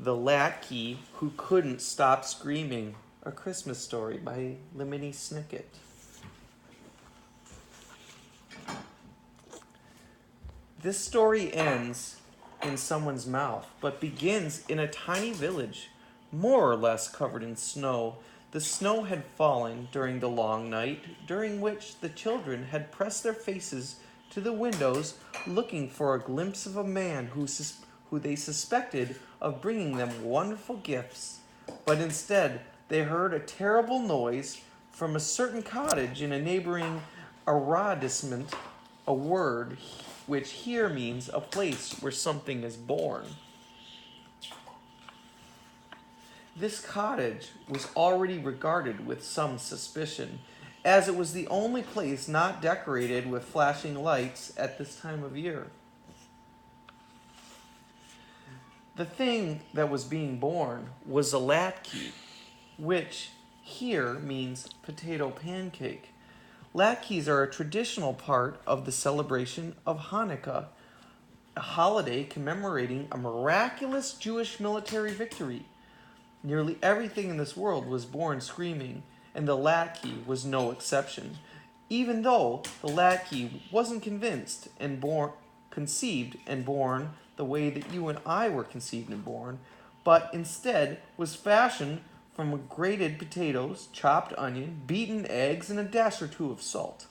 The Lackey Who Couldn't Stop Screaming, A Christmas Story by Lemony Snicket. This story ends in someone's mouth, but begins in a tiny village, more or less covered in snow. The snow had fallen during the long night, during which the children had pressed their faces to the windows, looking for a glimpse of a man who they suspected of bringing them wonderful gifts. But instead, they heard a terrible noise from a certain cottage in a neighboring arrondissement, a word which here means a place where something is born. This cottage was already regarded with some suspicion, as it was the only place not decorated with flashing lights at this time of year. The thing that was being born was a latke, which here means potato pancake. Latkes are a traditional part of the celebration of Chanukah, a holiday commemorating a miraculous Jewish military victory. Nearly everything in this world was born screaming, and the latke was no exception, even though the latke wasn't conceived and born the way that you and I were conceived and born, but instead was fashioned from grated potatoes, chopped onion, beaten eggs, and a dash or two of salt.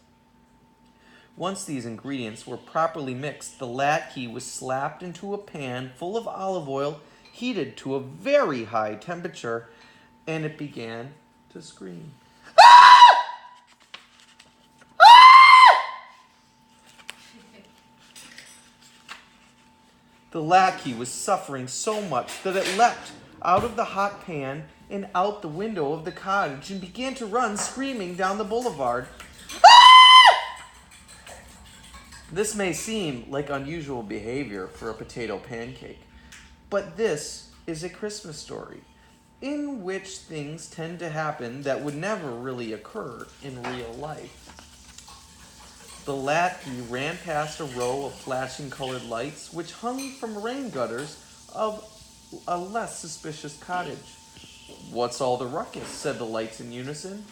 Once these ingredients were properly mixed, the latke was slapped into a pan full of olive oil, heated to a very high temperature, and it began to scream. The latke was suffering so much that it leapt out of the hot pan and out the window of the cottage and began to run screaming down the boulevard. This may seem like unusual behavior for a potato pancake, but this is a Christmas story in which things tend to happen that would never really occur in real life. The latke ran past a row of flashing colored lights which hung from rain gutters of a less suspicious cottage. "What's all the ruckus?" said the lights in unison.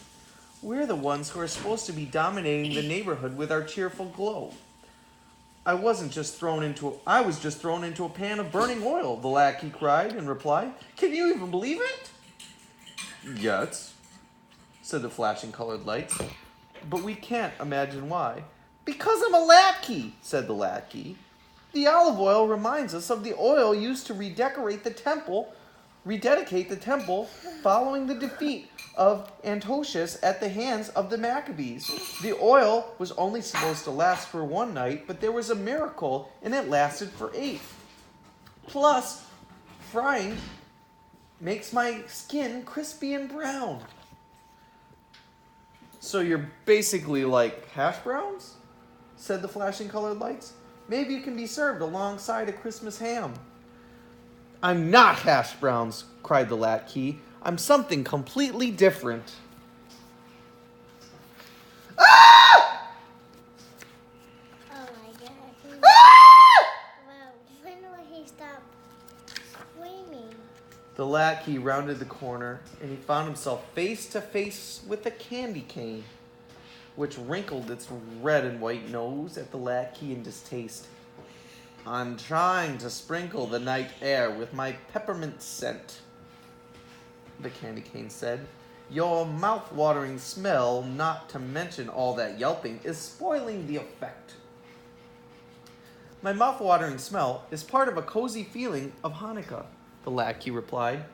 "We're the ones who are supposed to be dominating the neighborhood with our cheerful glow." I was just thrown into a pan of burning oil," the latke cried in reply. "Can you even believe it?" "Yes," said the flashing colored lights, "but we can't imagine why." "Because I'm a latke," said the latke. "The olive oil reminds us of the oil used to rededicate the temple following the defeat of Antiochus at the hands of the Maccabees. The oil was only supposed to last for one night, but there was a miracle and it lasted for 8. Plus, frying makes my skin crispy and brown." "So you're basically like hash browns?" said the flashing colored lights. "Maybe you can be served alongside a Christmas ham." "I'm not hash browns," cried the latke. "I'm something completely different." Ah! Oh my God. Ah! Well, when will he stop screaming? The latke rounded the corner, and he found himself face to face with a candy cane, which wrinkled its red and white nose at the latke in distaste. "I'm trying to sprinkle the night air with my peppermint scent," the candy cane said. "Your mouth-watering smell, not to mention all that yelping, is spoiling the effect." "My mouth-watering smell is part of a cozy feeling of Hanukkah," the latke replied.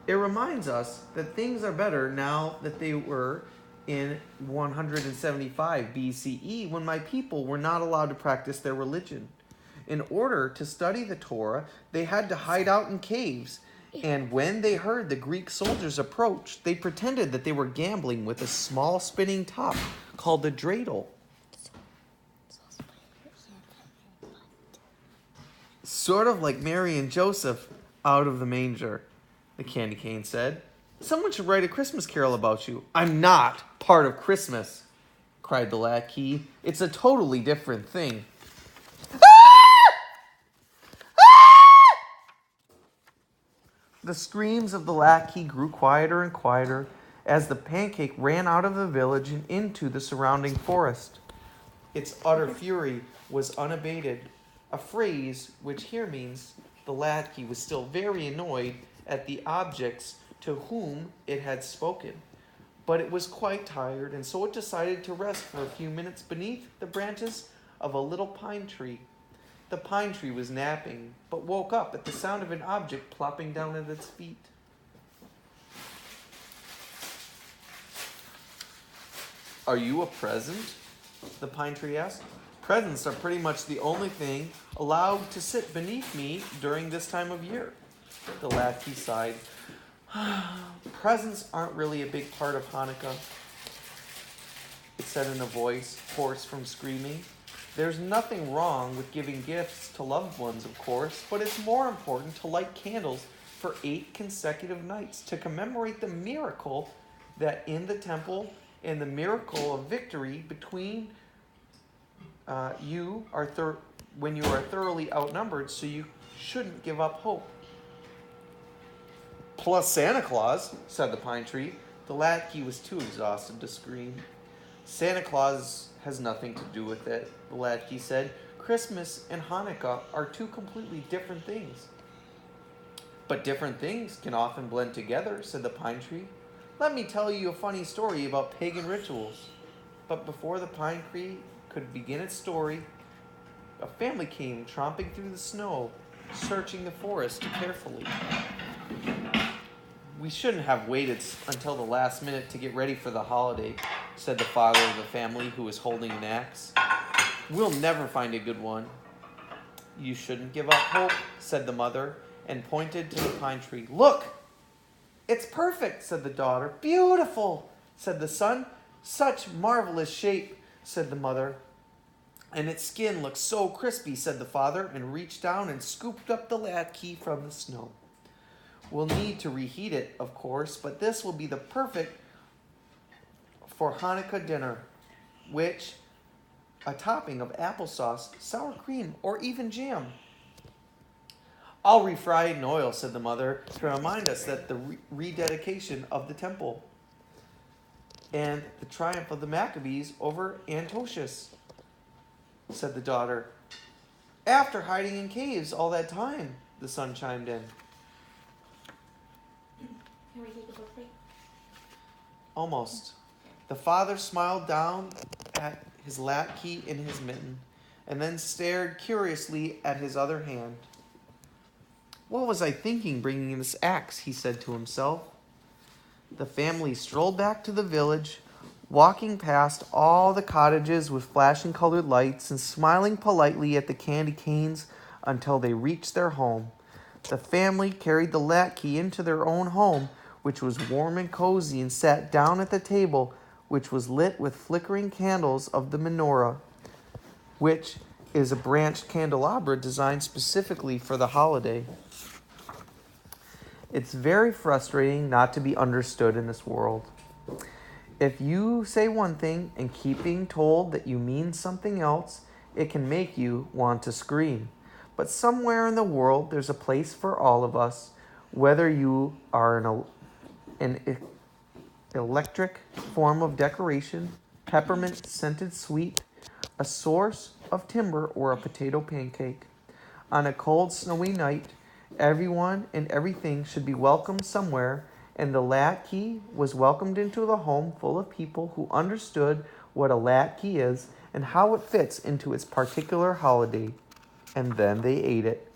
"It reminds us that things are better now than they were in 175 BCE, when my people were not allowed to practice their religion. In order to study the Torah, they had to hide out in caves, and when they heard the Greek soldiers approach, they pretended that they were gambling with a small spinning top called the dreidel. Sort of like Mary and Joseph out of the manger," the candy cane said. "Someone should write a Christmas carol about you." "I'm not part of Christmas," cried the latke. "It's a totally different thing." The screams of the lackey grew quieter and quieter as the pancake ran out of the village and into the surrounding forest. Its utter fury was unabated, a phrase which here means the lackey was still very annoyed at the objects to whom it had spoken. But it was quite tired, and so it decided to rest for a few minutes beneath the branches of a little pine tree. The pine tree was napping, but woke up at the sound of an object plopping down at its feet. "Are you a present?" the pine tree asked. "Presents are pretty much the only thing allowed to sit beneath me during this time of year." The lackey sighed. "Presents aren't really a big part of Hanukkah," it said in a voice hoarse from screaming. "There's nothing wrong with giving gifts to loved ones, of course, but it's more important to light candles for 8 consecutive nights to commemorate the miracle that in the temple and the miracle of victory between when you are thoroughly outnumbered, so you shouldn't give up hope." "Plus Santa Claus," said the pine tree. The lackey was too exhausted to scream. "Santa Claus has nothing to do with it," the lackey said. "Christmas and Hanukkah are 2 completely different things." "But different things can often blend together," said the pine tree. "Let me tell you a funny story about pagan rituals." But before the pine tree could begin its story, a family came tromping through the snow, searching the forest carefully. "We shouldn't have waited until the last minute to get ready for the holiday," said the father of the family, who was holding an axe. "We'll never find a good one." "You shouldn't give up hope," said the mother, and pointed to the pine tree. "Look! It's perfect," said the daughter. "Beautiful," said the son. "Such marvelous shape," said the mother. "And its skin looks so crispy," said the father, and reached down and scooped up the latkey from the snow. "We'll need to reheat it, of course, but this will be the perfect for Hanukkah dinner, which a topping of applesauce, sour cream, or even jam." "I'll refry it in oil," said the mother, "to remind us that the rededication of the temple and the triumph of the Maccabees over Antiochus," said the daughter. "After hiding in caves all that time," the son chimed in. Can we take a book break? "Almost." The father smiled down at his latkey in his mitten, and then stared curiously at his other hand. "What was I thinking bringing this axe?" he said to himself. The family strolled back to the village, walking past all the cottages with flashing colored lights and smiling politely at the candy canes until they reached their home. The family carried the latkey into their own home, which was warm and cozy, and sat down at the table, which was lit with flickering candles of the menorah, which is a branched candelabra designed specifically for the holiday. It's very frustrating not to be understood in this world. If you say one thing and keep being told that you mean something else, it can make you want to scream. But somewhere in the world, there's a place for all of us, whether you are an electric form of decoration, peppermint scented sweet, a source of timber, or a potato pancake. On a cold, snowy night, everyone and everything should be welcome somewhere, and the latkey was welcomed into the home full of people who understood what a latkey is and how it fits into its particular holiday. And then they ate it.